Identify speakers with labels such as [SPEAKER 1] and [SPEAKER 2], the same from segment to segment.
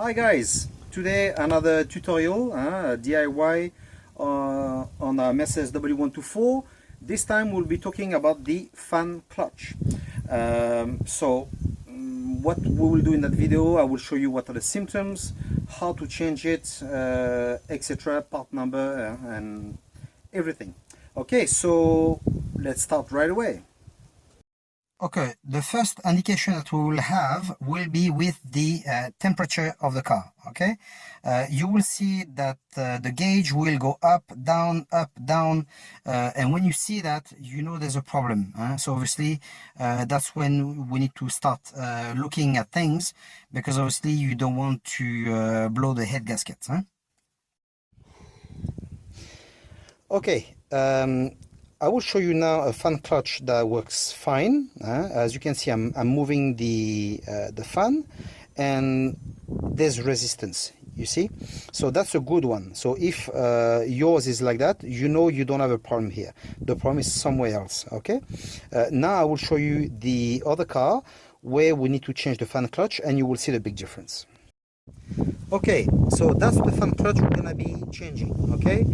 [SPEAKER 1] Hi guys, today another tutorial, DIY on a Mercedes W124. This time we'll be talking about the fan clutch. What we will do in that video, I will show you what are the symptoms, how to change it, etc., part number and everything. Okay, so let's start right away. Okay, the first indication that we will have will be with the temperature of the car. Okay, you will see that the gauge will go up, down, and when you see that, you know there's a problem. So obviously, that's when we need to start looking at things, because obviously you don't want to blow the head gasket. Okay. I will show you now a fan clutch that works fine. As you can see, I'm moving the fan, and there's resistance. You see, so that's a good one. So if yours is like that, you know you don't have a problem here. The problem is somewhere else. Okay. Now I will show you the other car where we need to change the fan clutch, and you will see the big difference. Okay, so that's the fan clutch we're gonna be changing. Okay,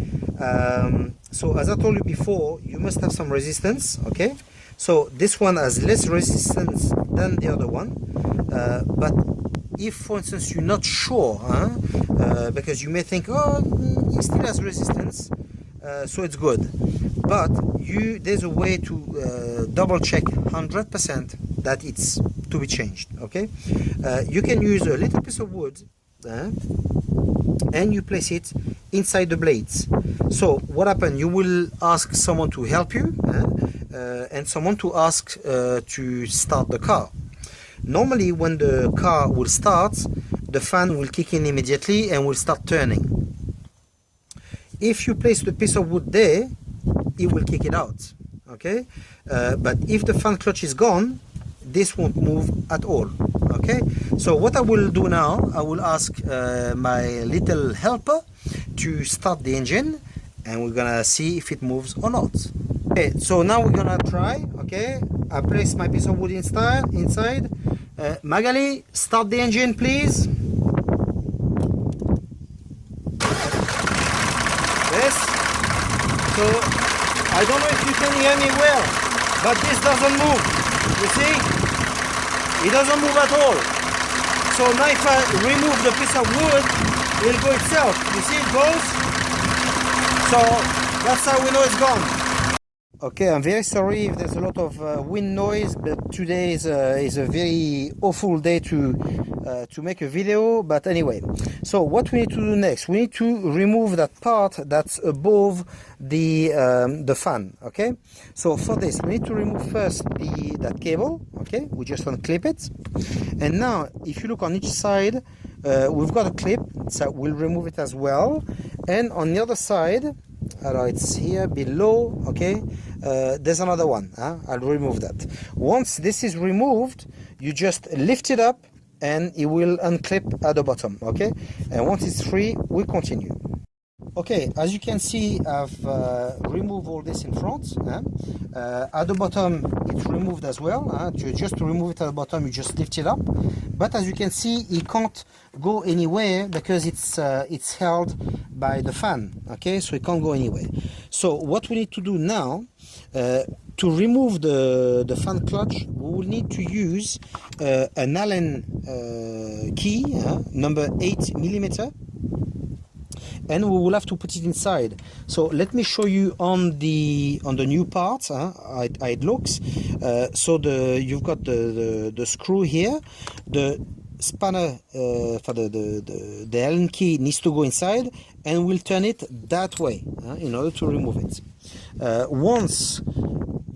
[SPEAKER 1] so as I told you before, you must have some resistance. Okay, so this one has less resistance than the other one, but if for instance you're not sure, because you may think, oh, it still has resistance, so it's good, but there's a way to double check 100% that it's to be changed. Okay, you can use a little piece of wood and you place it inside the blades. So what happens, you will ask someone to help you and someone to ask to start the car. Normally when the car will start, the fan will kick in immediately and will start turning. If you place the piece of wood there, it will kick it out. Okay, but if the fan clutch is gone, this won't move at all. Okay, so what I will do now, I will ask my little helper to start the engine, and we're gonna see if it moves or not. Okay, so now we're gonna try. Okay, I place my piece of wood inside. Magali, start the engine, please. Yes. So I don't know if you can hear me well, but this doesn't move. You see? It doesn't move at all. So now if I remove the piece of wood, it will go itself. You see it goes? So that's how we know it's gone. Okay, I'm very sorry if there's a lot of wind noise, but today is a very awful day to make a video. But anyway, so what we need to do next, we need to remove that part that's above the fan. Okay, so for this we need to remove first that cable. Okay, we just unclip it, and now if you look on each side, we've got a clip, so we'll remove it as well. And on the other side, it's here below. Okay, there's another one. I'll remove that. Once this is removed, you just lift it up and it will unclip at the bottom. Okay, and once it's free, we continue. Okay, as you can see, I've removed all this in front. At the bottom, it's removed as well. Just to remove it at the bottom, you just lift it up. But as you can see, it can't go anywhere because it's held by the fan. Okay, so it can't go anywhere. So what we need to do now, to remove the fan clutch, we will need to use an Allen key, number 8mm. And we will have to put it inside. So let me show you on the new parts how it looks. So you've got the screw here, the spanner for the Allen key needs to go inside, and we'll turn it that way in order to remove it. Once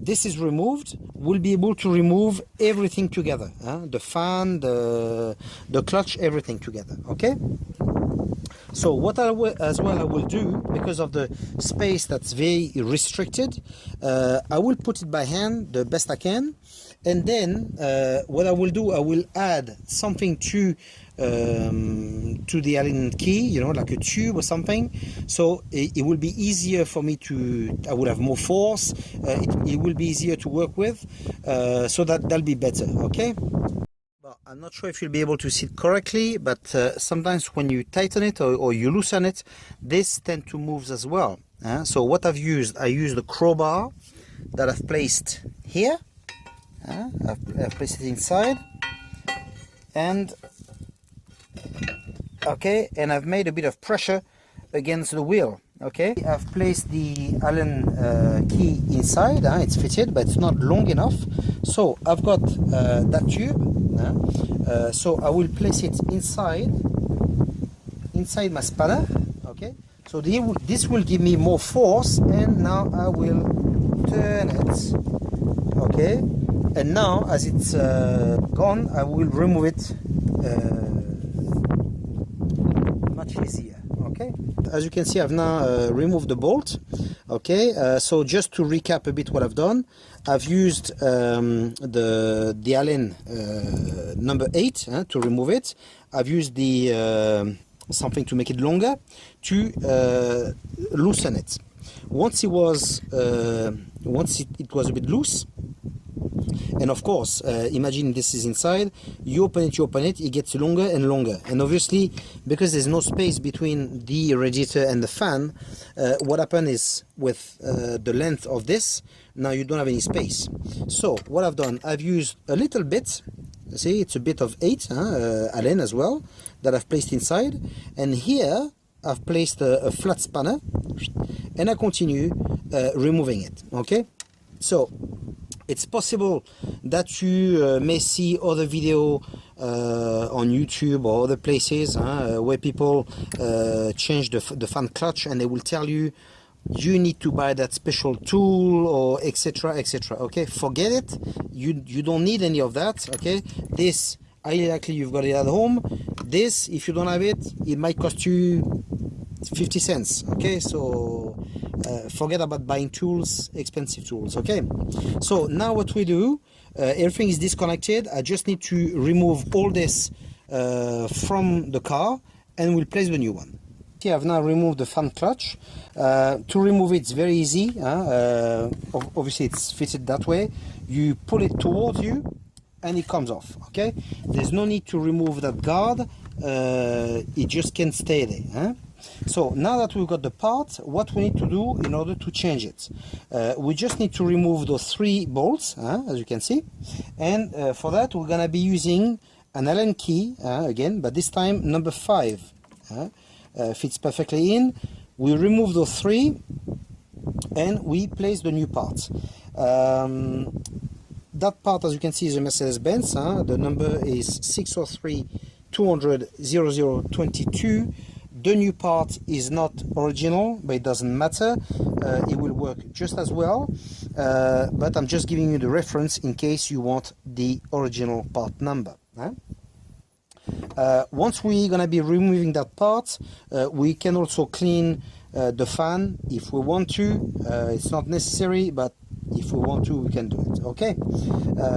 [SPEAKER 1] this is removed, we'll be able to remove everything together, the fan, the clutch, everything together. Okay. So what I will do, because of the space that's very restricted, I will put it by hand the best I can, and then what I will do, I will add something to the Allen key, like a tube or something, so it will be easier for me I will have more force, it will be easier to work with, so that'll be better. Okay. I'm not sure if you'll be able to see it correctly, but sometimes when you tighten it or you loosen it, this tends to move as well. So what I used the crowbar that I've placed here. I've placed it inside, and okay, and I've made a bit of pressure against the wheel. Okay, I've placed the Allen key inside. It's fitted, but it's not long enough. So I've got that tube. So I will place it inside my spanner. Okay, so this will give me more force, and now I will turn it. Okay, and now as it's gone, I will remove it much easier. Okay, as you can see, I've now removed the bolt. Okay, so just to recap a bit what I've done, I've used the Allen number 8 to remove it. I've used the something to make it longer to loosen it. Once it was a bit loose, and of course, imagine this is inside, you open it, it gets longer and longer. And obviously, because there's no space between the radiator and the fan, what happens is with the length of this, now you don't have any space. So what I've done, I've used a little bit, see, it's a bit of 8, Allen as well, that I've placed inside. And here, I've placed a flat spanner, and I continue removing it, okay? So, it's possible that you may see other video on YouTube or other places where people change the fan clutch, and they will tell you you need to buy that special tool or etc etc. Okay, forget it. You don't need any of that. Okay, this highly likely you've got it at home. This, if you don't have it, it might cost you 50 cents. Okay, so forget about buying tools, expensive tools. Okay, so now what we do, everything is disconnected. I just need to remove all this from the car, and we'll place the new one. Okay, I've now removed the fan clutch. To remove it's very easy. Obviously it's fitted that way. You pull it towards you and it comes off. Okay, there's no need to remove that guard. It just can stay there. So now that we've got the part, what we need to do in order to change it, we just need to remove those 3 bolts, as you can see, and for that we're gonna be using an Allen key again, but this time number 5 fits perfectly in. We remove those 3 and we place the new part. That part, as you can see, is a Mercedes-Benz. The number is 603 200 0022. The new part is not original, but it doesn't matter. It will work just as well. But I'm just giving you the reference in case you want the original part number. Once we're going to be removing that part, we can also clean the fan if we want to. It's not necessary, but if we want to, we can do it. Okay,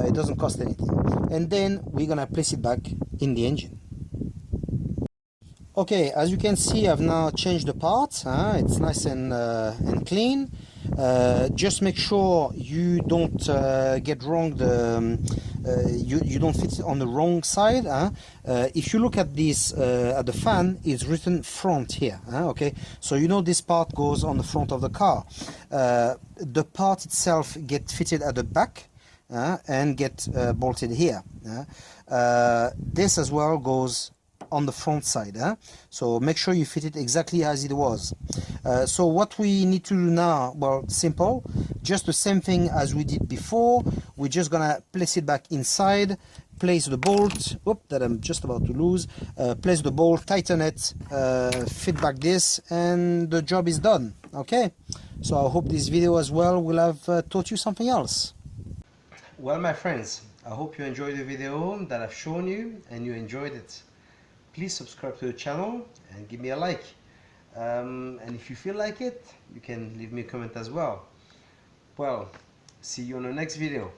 [SPEAKER 1] it doesn't cost anything. And then we're going to place it back in the engine. Okay, as you can see, I've now changed the part. It's nice and clean. Just make sure you don't get wrong. You don't fit it on the wrong side. If you look at this at the fan, it's written front here. Okay, so you know this part goes on the front of the car. The part itself gets fitted at the back and get bolted here. This as well goes on the front side, so make sure you fit it exactly as it was. So what we need to do now, well, simple, just the same thing as we did before. We're just gonna place it back inside, place the bolt, that I'm just about to lose, place the bolt, tighten it, fit back this, and the job is done. Okay, so I hope this video as well will have taught you something else. Well, my friends, I hope you enjoyed the video that I've shown you and you enjoyed it. Please subscribe to the channel and give me a like. And if you feel like it, you can leave me a comment as well. Well, see you on the next video.